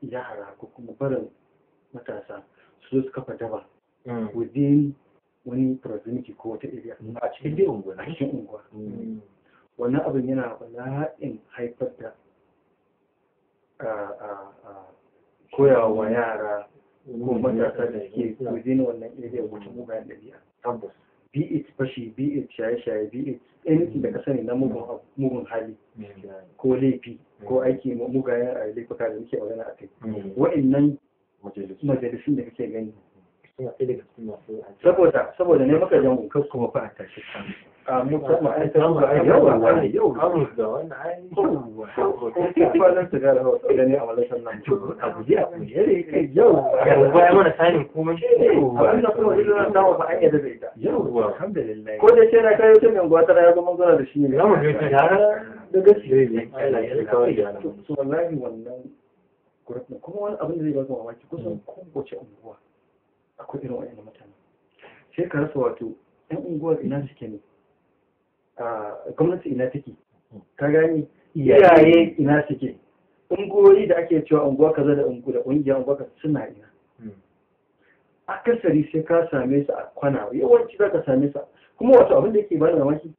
yara ko kuma barin matasa su zo su kafa daba within wani proximity ko wata area a cikin dai unguwa a cikin unguwa. Wannan abin yana bala'in haifar da koyawa wa yara ko matasa da suke within wannan area wata mugayen ɗabi'a. tabbas Be it fashi, be it shaye-shaye, be it anything da ka sani na mugun hali ko laifi ko aiki mugayen a laifuka da muke magana a kai. Wa'annan majalisun da kake gani suna ɗaya daga cikin masu saboda ne maka jan kan kuma fa a tashi kan a musamman an ta amus da wannan ai ba zan ta gara hausa da ne a malasan nan abu ji abu yare kai yau baya mana sanin komai abin da kuma idan na ba an yadda da ita yau alhamdulillah ko da ce na kayo ta mai gwata ya zama gana da shi ne zamu ga ta yara da gaskiya ne Allah ya kawai da yana so wallahi wannan gurbin kuma wani abin da zai ba su mamaki kusan kowace unguwa akwai irin wa'annan mutane sai ka rasa wato yan unguwar ina suke ne gwamnati ina take ka gani iyaye ina suke unguwoyi da ake cewa unguwa kaza da unguwa kaza suna ina akasari sai ka same su a kwana yawanci za ka same su kuma wato abin da yake bani mamaki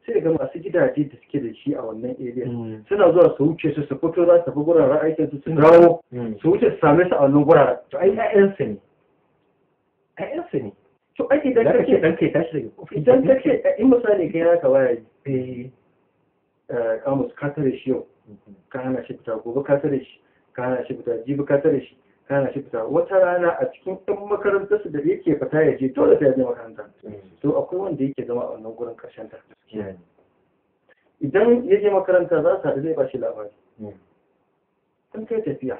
sai ga masu gidaje da suke da shi a wannan area suna zuwa su wuce su fito za su tafi guraren aikin su dawo su wuce su same su a wannan guraren to ai ƴaƴansu ne ƴaƴansu ne to ai idan ka kake ce dan kai tashi daga ofis idan kake in misali kai naka waya kamus ka tare shi yau ka hana shi fita gobe ka tare shi ka hana shi fita jibi ka tare shi ka hana shi fita wata rana a cikin ɗan makarantar su da yake fita ya je dole sai ya je makaranta to akwai wanda yake zama a wannan gurin karshen ta idan ya je makaranta za su haɗu zai ba shi labari in kai tafiya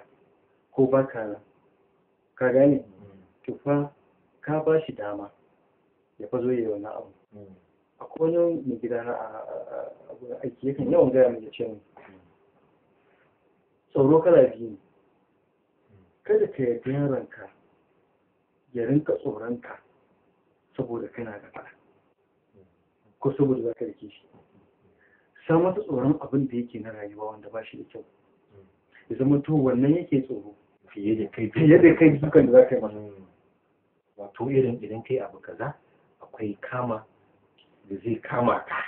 ko ba ka nan ka gane to fa ka ba shi dama ya fa zo yi wannan abu akwai wani mai gida na a gurin aiki yakan yawan gaya mai ce mu tsoro kala biyu ne kada ka yarda yaronka ya rinka tsoronka saboda kana da fara ko saboda za ka rike shi sa masa tsoron abin da yake na rayuwa wanda ba shi da kyau ya zama to wannan yake tsoro fiye da kai dukan da za ka yi masa wato irin idan kai abu kaza akwai kama da zai kama ka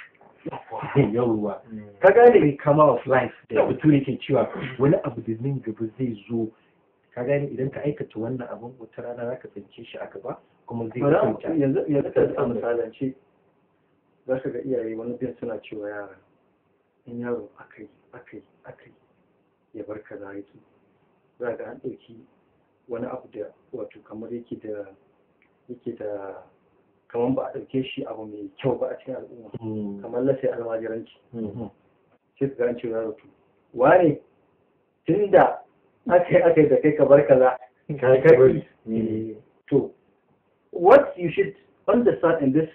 yawwa ka gane ne kama of life da opportunity cewa wani abu da nan gaba zai zo ka gane idan ka aikata wannan abun wata rana za ka tsince shi a gaba kuma zai kwanta yanzu ka zama misalance za ka ga iyaye wani bin suna cewa yara in yaro akai ya bar kaza yake za ga an ɗauki wani abu da wato kamar yake da kamar ba a ɗauke shi abu mai kyau ba a cikin al'umma kamar lasai almajiranci sai ka ga an ce yaro to wane tun da aka yi da kai ka bar kaza to what you should understand in this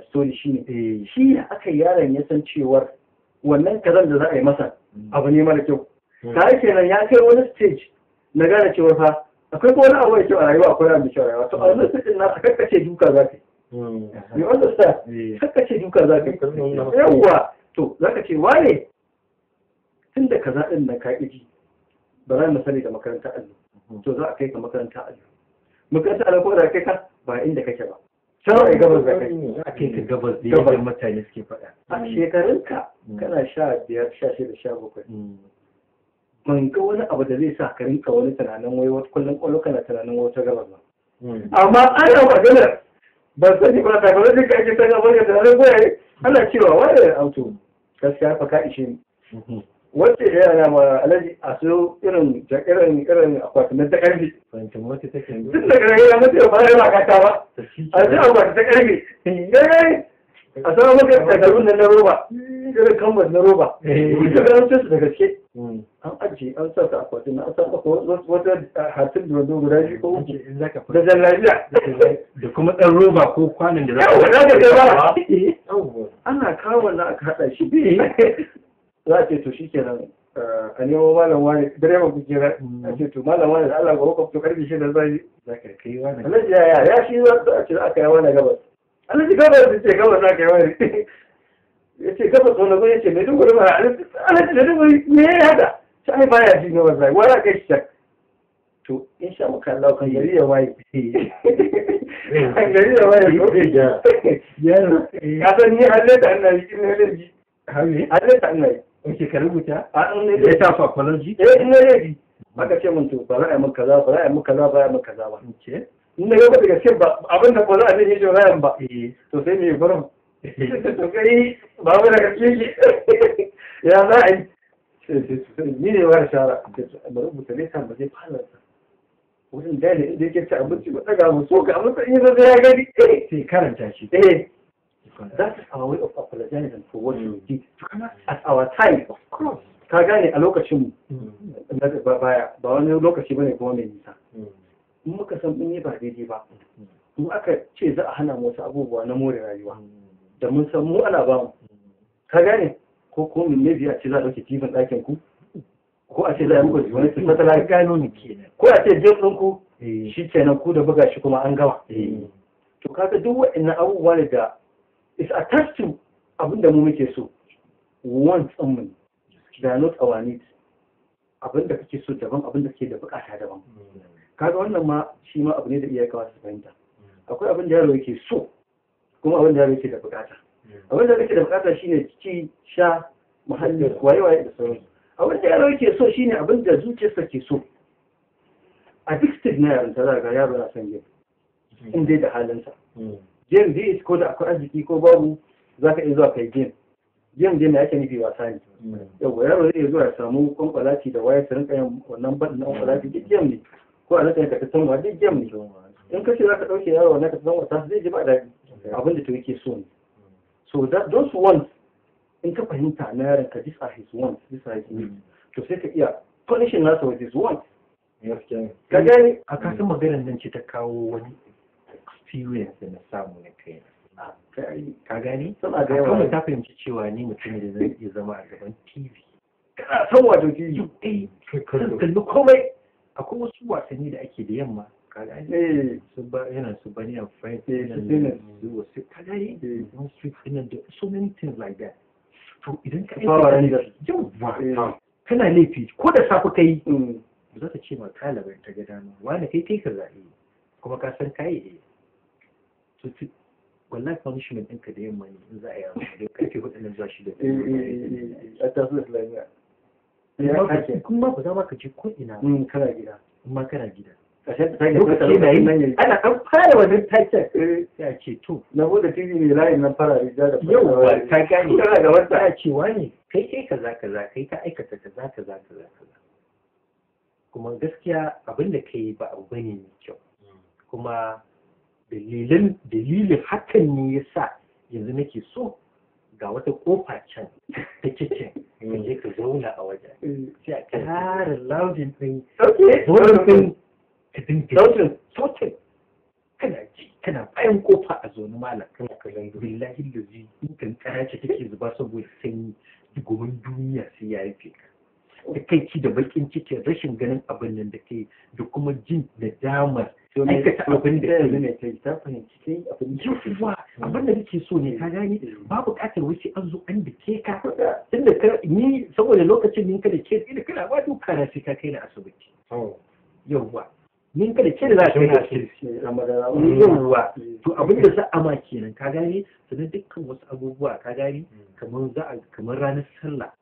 story shine shi aka yaron ya san cewar wannan kazan da za a yi masa abu ne mara kyau ta kenan ya kai wani stage na gane cewar fa akwai ko wani abu mai kyau a rayuwa akwai abu mai kyau a rayuwa to a wannan stage na kakkace duka za ka yi you understand kakkace duka za ka yi yawwa to za ka ce wane tun da kaza ɗin na ka'iji ba za mu sani da makaranta allo to za a kai ka makaranta allo makaranta allo ko da kai ka ba inda kake ba can a gabas da kai a kai ka gabas da yadda mutane suke faɗa a shekarunka kana 15, 16, 17 ban ga wani abu da zai sa ka rinka wani tunanin wai wata kullum kwallo kana tunanin wata gabas ba amma ana maganar ban sani ba ta gaba duka ake sanya bane tunanin goyaye ana cewa wani auto gaskiya fa ka ishe ni wacce ya yana ma alaji a so irin akwatunan ta karfe tun daga nan yana mutu ba ya ba ta ba a ji akwati ta karfe gaggai a sama maka takarun nan na roba irin canvas na roba ita ga an su da gaske an ajiye an sa ta akwatin an sa maka wata hatin da wando guda biyu ko uku da jallabiya da kuma ɗan roba ko kwanan da za ka kai ba ana kawo wannan aka haɗa shi za a ce to shi kenan a nemo malam wani direban kujera a ce to malam wani da Allah ga hukum karfi shi da zai za ka kai wani alaji ya shi za a ce aka yi wani gabas alaji gabas da ce gabas za ka yi wani ya ce gabas wani zo ya ce mai duguri mara alaji da duguri me ya yada shi ai baya ji gabas zai wani kai shi to in sha maka Allah kan gari ya waye kan gari ya waye ko ya ka san ni halle da annabi kin halle ji halle da annabi Oke ka rubuta? a an ne Ya ta psychology? in ne ne aka ce mun to ba za a yi maka kaza ba za a yi maka kaza ba za a yi maka kaza ba Oke. in da gaba daga cikin abin da ba za a yi shi rayan ba to sai me gurin to kai ba mu daga cikin ya za a yi ni ne ba da shara da rubuta ne kan ba zai fara wurin da ne inda yake ci abinci ba daga mu so ga mutum in zai ya gani Sai karanta shi. that is our way of apologizing for what you did at our time of course ka gane a lokacin mu ba wani lokaci bane kuma mai nisa in muka san mun yi ba daidai ba in aka ce za a hana mu wasu abubuwa na more rayuwa da mun san mu ana ba mu ka gane ko min ne biya ce za a dauke tifin ɗakin ku ko a ce za a yi muku wani matsala gano ni kenan. ko a ce jin ɗinku shi kenan ku da buga shi kuma an gama to kaga duk waɗannan abubuwa ne da is attached to abin da mu muke so want mu they are not our needs abin da kake so daban abin da kake da bukata daban kaga wannan ma shi ma abu ne da iyaye kawai su fahimta akwai abin da yaro yake so kuma abin da yaro yake da bukata abin da kake da bukata shine ci sha muhalli waye da sauransu abin da yaro yake so shine abin da zuciyarsa ke so a duk stage na yaron ta ga yaro na son game in dai da halinsa game dai ko da akwai arziki ko babu za ka iya zuwa kai game dai na yake nufi wasa ne yau yaro zai zuwa ya samu kwankwalati da waya su rinka yin wannan baɗin na kwankwalati duk game ne ko a nasa ka ta sanwa duk game ne in ka ce za ka ɗauke yaro wannan ka ta sanwa ta zai ji ba daɗi abin da to yake so ne so that those wants in ka fahimta na yaron ka these are his wants these are his needs to sai ka iya punishing nasa with his wants ka gani A kasan maganar nan ce ta kawo wani experience da na samu na kai. Ka gani? suna da yawa Kuma ta fahimci cewa ni mutum ne da zan iya zama a gaban TV. kana son wato ki Kan kalli komai. Akwai wasu wasanni da ake da yamma. Ka gani? Yana su bani and friends. Ka gani? Street finance da so many things like that. To idan ka aika yawwa kana laifi ko da safe kai za ta ce ma ɗalibai ta ga dama wani kai ka zaɓe kuma ka san kayi wallahi punishment ɗinka da yamma ne in za a yi abu da karfe hudu nan zuwa shida a tasu islamiyya kuma ba za ma ka je ko ina kana gida kuma kana gida lokaci na yi ana an fara wannan taken sai a ce to na bude tv mai layin nan fara riga da yawwa ka gane kana da wata a ce wani kai kaza kai ka aikata kaza kuma gaskiya abin da ka yi ba abu bane mai kyau kuma dalilin hakan ne ya sa yanzu nake so ga wata kofa can ta kicin ka je ka zauna a wajen sai a ƙara laudin ɗin sautin ka dinga sautin kana bayan kofa a zaune malam kana kallon billahi da zai in kankara ce take zuba saboda sanyi gumin duniya sai ya rufe ka da kai ci da bakin cikin rashin ganin abin nan da kai da kuma jin da damar aikata abin da kai ne kai ta fahimci kai abin da kake so ne ka gani ba buƙatar wuce an zo an dake ka tunda ni saboda lokacin ni kada ke da kana ba duka na sai ka kai na asibiti yawwa ni kada ke da za ka kai na asibiti yawwa to abin da za a ma kenan ka gani sannan dukkan wasu abubuwa ka gani kamar ranar sallah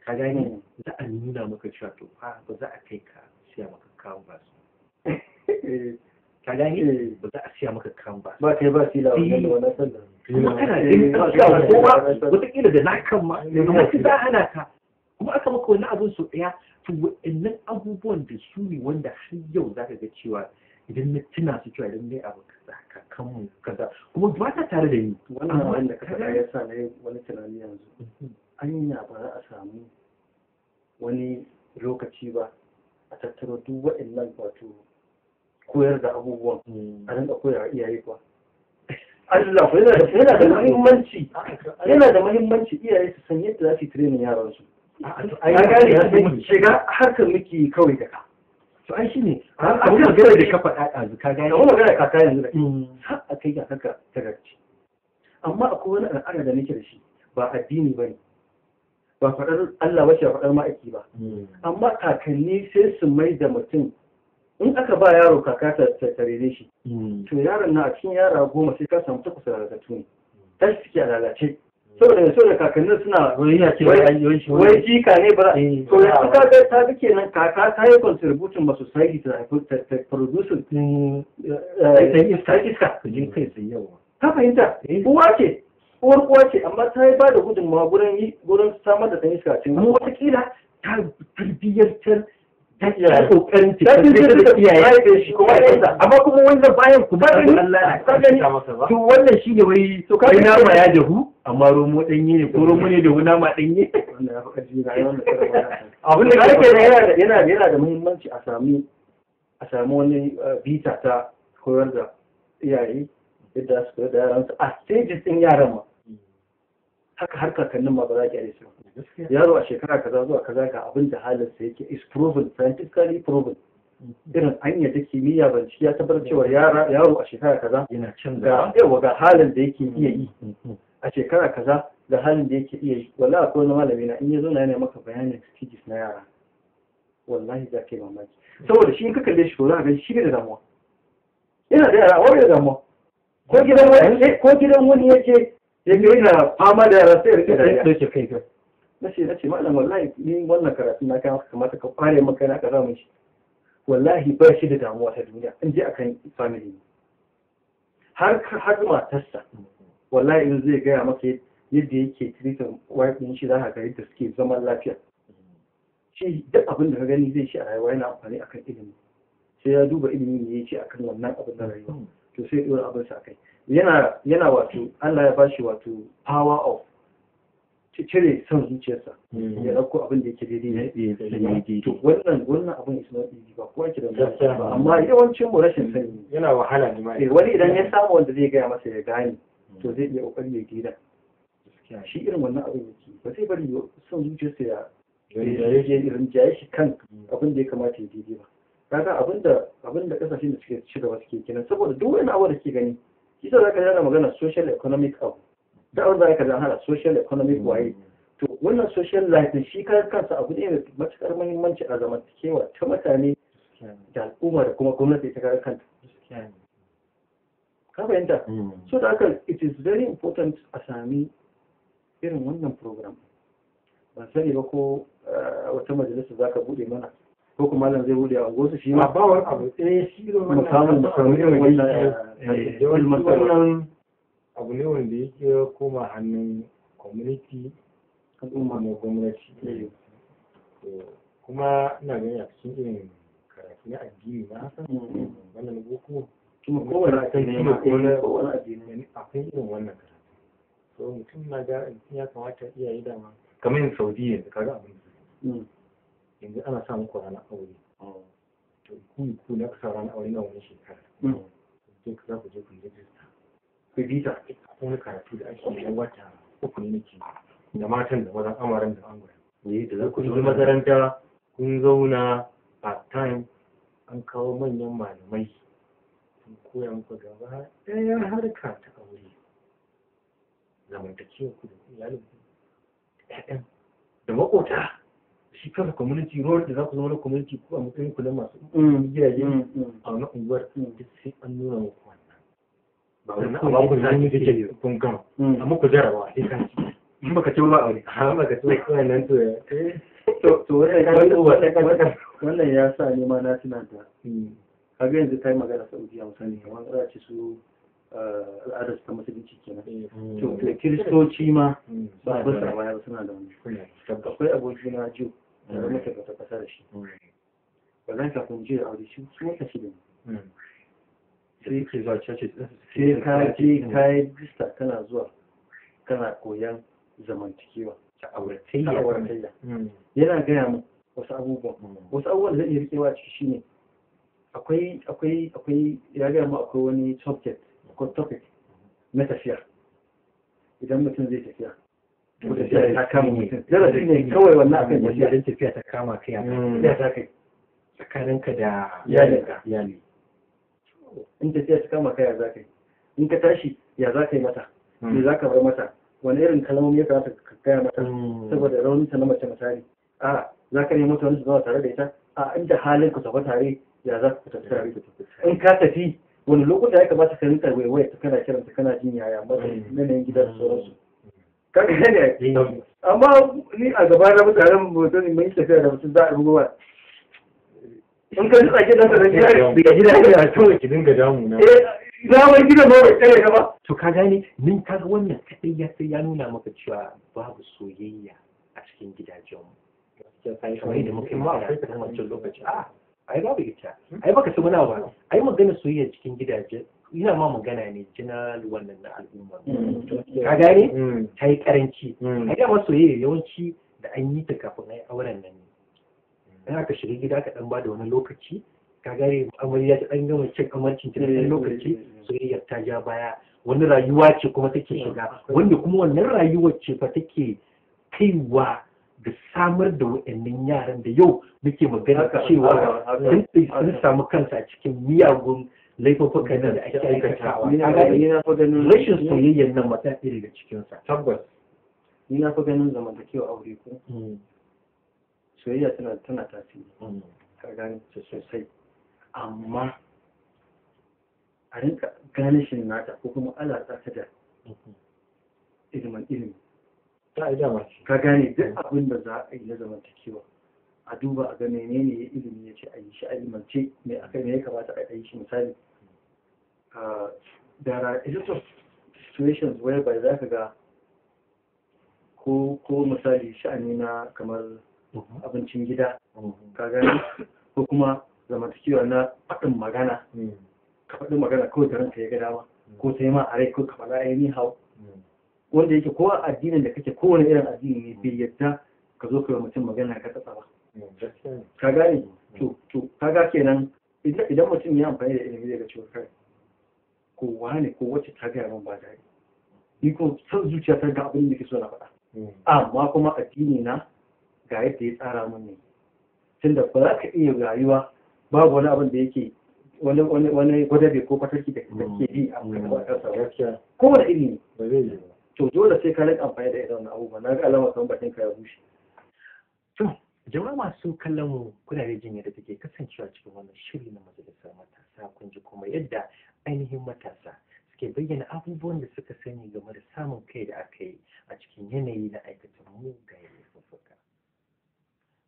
ka gani za a nuna maka cewa to fa ba za a kai ka siya maka kawo ba su ka gani ba za a siya maka kan ba kai ba sila wannan sallah kuma kana jin ɗauka ko ba wataƙila da na kan ma yanzu za hana ka kuma aka maka wani abun so ɗaya to wa'annan abubuwan da su ne wanda har yau za ka ga cewa idan na tuna su cewa idan ne abu kaza kakanmu kaza kuma ba ta tare da ni wannan abin da ka faɗa ya sa na yi wani tunani yanzu anya ba za a samu wani lokaci ba a tattaro duk waɗannan wato koyar da abubuwan a rinka koyar iyaye kuwa Allah ko yana da muhimmanci iyaye su san yadda za su train yaran su a gane shiga harkar miki kawai da ka to ai shine a magana da ka faɗa ɗazu ka gane kuma magana ka kayan yanzu da har a kai ga haka ta garci amma akwai wani al'ada da nake da shi ba addini bane ba faɗar Allah ba ce faɗar ma'aiki ba amma kakanni sai su mai da mutum in aka ba yaro kaka ta rene shi to yaron na a cikin yara 10 sai ka samu 8 lalatattu ne tashi suke a lalace saboda kakannin suna wai jika ne ba to yanzu kaga ta ga kenan kaka ta yi contribution ma society ta produce iska jin kai sai yawa ta fahimta uwa ce amma ta yi ba da gudunmawa gurin samar da ɗan iska cikin wata kila ta tarbiyyantar ta kokarin ta iyaye da shi kuma amma kuma wannan bayan ku ba Allah ka gani to wannan shine wai to kai nama ya jahu amma romo danye ne ko romo ne da nama danye wannan ya faɗa ji rayuwar da abin da kake yana da muhimmanci a sami wani bita ta koyar da iyaye yadda su koyar da yaran su a stages din yaran ma haka har kakannin ma ba za ki are su yaro a shekara kaza zuwa kaza ga abin da halinsa yake is proven, scientifically proven. Irin hanyar ta kimiyya bincike ya tabbatar cewa yaro a shekara kaza yana ga halin da yake iya yi a shekara kaza ga halin da yake iya yi. Wallahi akwai wani malami na in ya zo na yana maka bayanin stages na yara wallahi za ka yi mamaki saboda shi in ka kalle shi to za ka ga shi da damuwa yana da yara wani da damuwa ko gidan wani yake ya ga yana fama da yara sai ya rike da yara na ce malam wallahi ni wannan karatu na kai kamata ka kware maka na kaza mun shi wallahi ba shi da damuwa ta duniya in je akan family har matarsa wallahi in zai gaya maka yadda yake treating wife din shi za ka ga yadda suke zaman lafiya shi duk abin da ka gani zai shi a rayuwa yana amfani akan ilimi sai ya duba ilimi ne ya ce akan wannan abin na rayuwa to sai ya dora abin sa kai yana wato Allah ya bashi wato power of cire son zuciyarsa ya dauko abin da yake daidai to wannan abin is not easy ba kowa ke da ba amma yawancin mu rashin sani yana wahala ne ma wani idan ya samu wanda zai gaya masa ya gane to zai iya kokari ya gida shi irin wannan abin yake ba zai bari son zuciyarsa ya rinjaye shi kan abin da ya kamata ya daidai ba kaga abin da kasashen da suke ci gaba suke kenan saboda duk wani abu da ke gani kisa zaka yana magana social economic abu da wanda aka zan hana social economic waye to wannan social life shi kansa abu ne mai matukar muhimmanci a zamantakewa ta mutane da al'umma da kuma gwamnati ta kare kanta ka fahimta so da haka it is very important a sami irin wannan program ban sani ba ko wata majalisa za ka bude mana ko kuma malam zai bude a unguwarsu shi ma ba wani abu sai shi mu samu irin wannan abu ne wanda yake koma hannun community al'umma na gwamnati kuma ina gani a cikin irin karatu na addini na san wannan boko kuma kowane addini akwai irin wannan karatu so mutum na ga ya kamata iyaye dama kamar yin saudiya da kaga abin yanzu ana samun ku ranar aure to ku na kasa ranar aure na wani shekara za ku je ku yi rajista ku bita wani karatu da ake yi wata 3 ne nake da matan da mazan amaran da angwara da za ku yi makaranta kun zauna part time an kawo manyan malamai sun koya muku gaba ɗaya harka ta aure zamantakewa ku da iyalin ku ƴaƴan da makota shi kansa community role da za ku zama na community ko a matsayin ku na masu gidaje a wani unguwar duk sai an nuna muku wannan ba wani abu ku zaki da ke kun gama amma ku jarabawa sai kan ci in baka ci ba aure amma ka ci kawai nan to wannan ya sa ni ma na tuna da kaga yanzu kai magana Saudiya misali wani za ci su al'adar ta musulunci kenan to kiristoci ma ba ba sa baya suna da wani akwai abokina jiyo da muke ta kasa da shi ba zan kafin jiya aure shi su wata shi da sai ke zuwa church sai ka je ka yi rijista kana zuwa kana koyan zamantakewa ta auratayya yana gaya mu wasu abubuwan da zai iya rikewa ciki shine akwai ya gaya mu akwai wani subject ko topic na tafiya idan mutum zai tafiya ko tafiya ta kama mutum darasi ne kawai wannan akan tafiya idan tafiya ta kama kai ya ta kai tsakaninka da iyali in tafiya ta kama kai ya za ka yi in ka tashi ya za ka yi mata me za ka bar mata wani irin kalmomi ya kamata ka gaya mata saboda raunin ta na mace misali a za ka nemi mata wani su zama tare da ita a inda halin ku tafi tare ya za ku tattara in ka tafi wani lokuta ya kamata ka rinka waiwaya ta kana kiranta kana jin yaya yanayin gida da sauransu kan ne amma ni a gaba na mutanen mutum mai tafiya da mutum za a rubuwa in ka tsaka gidan da gida ne a to ki dinga damu na zaman gidan ba bai tsaye ba to ka gane min kaga wannan kadai ya nuna maka cewa babu soyayya a cikin gidajenmu kamar yadda muka yi ma akwai ta wancan lokaci ai babu ita ai baka san wani ba ai magana soyayya cikin gidaje ina ma magana ne jina wannan na al'umma ka gane ta yi karanci ai da ma soyayya yawanci da an yi ta kafin ai auren nan ne in aka shiga gida ka dan bada wani lokaci ka gane amarya ta dan gama cin amarcin ta dan lokaci soyayya ta ja baya wani rayuwa ce kuma take shiga wanda kuma wannan rayuwar ce fa take kaiwa da samar da waɗannan yaran da yau muke magana cewa sun samu kansa a cikin miyagun laifuffukan da ake aikatawa. Rashin soyayyar nan mata ɗaya daga cikinsa. Tabbas. Ni na fi ganin zamantakewa aure ko? Soyayya tana tasiri. Ka gane sosai. Amma a rinka gane shi nata ko kuma alaƙa ta da ilimi. Ka gane duk abin da za a yi na zamantakewa a duba a ga menene ya ilimi ya ce a yi shi a ilimance me ya kamata a yi shi misali there are a lot of situations whereby za ka ga ko misali sha'ani na kamar abincin gida ka gane ko kuma zamantakewa na faɗin magana ka faɗin magana kawai da ranka ya ga dama ko sai ma a rai ko ka faɗa ainihin hau wanda yake ko addinin da kake kowane irin addini ne bai yadda ka zo kai mutum magana ka tsatsa ba ka gane to kaga kenan idan mutum ya amfani da ilimi daga cewa kai ko wane ko wacce ta gaya min ba dai ni ko san zuciya ta ga abin da ke so na faɗa amma kuma addini na ga yadda ya tsara min ne tunda ba za ka iya rayuwa babu wani abin da yake wani gwadabe ko fatarki da kake bi a kan kowane iri ne ba zai yi to dole sai ka rika amfani da irin wannan abubuwa na ga alama kan bakin ka ya bushe to jama'a masu kallon mu kuna da jin yadda take kasancewa cikin wannan shiri na majalisar matasa kun ji kuma yadda ainihin matasa suke bayyana abubuwan da suka sani game da samun kai da aka yi a cikin yanayi na aikata mugayen laifuka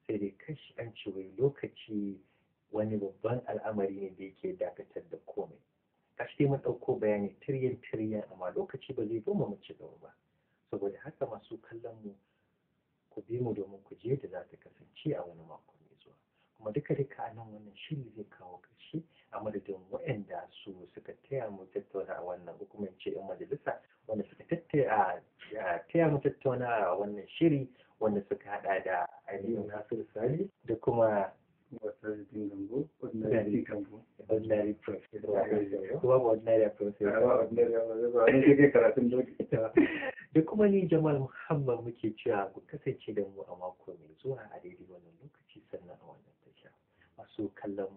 sai dai kashi an ce wai lokaci wani babban al'amari ne da yake dakatar da komai kashi dai mun ɗauko bayani tiryan amma lokaci ba zai goma mu ci gaba ba saboda haka masu kallon mu ku bi mu domin ku je da za ta kasance a wani mako mai zuwa kuma duka a nan wannan shiri zai kawo ƙarshe a madadin waɗanda su suka taya mu tattauna a wannan hukumar ce yan majalisa wanda suka taya mu tattauna a wannan shiri wanda suka hada da ainihin Nasir Sali da kuma Wasarjin Gambo, Ordinary Gambo, Ordinary Professor, kuma Ordinary Professor, da kuma ni Jamal Muhammad muke cewa ku kasance da mu a mako mai zuwa a daidai wannan lokaci sannan a wannan tasha. Masu kallon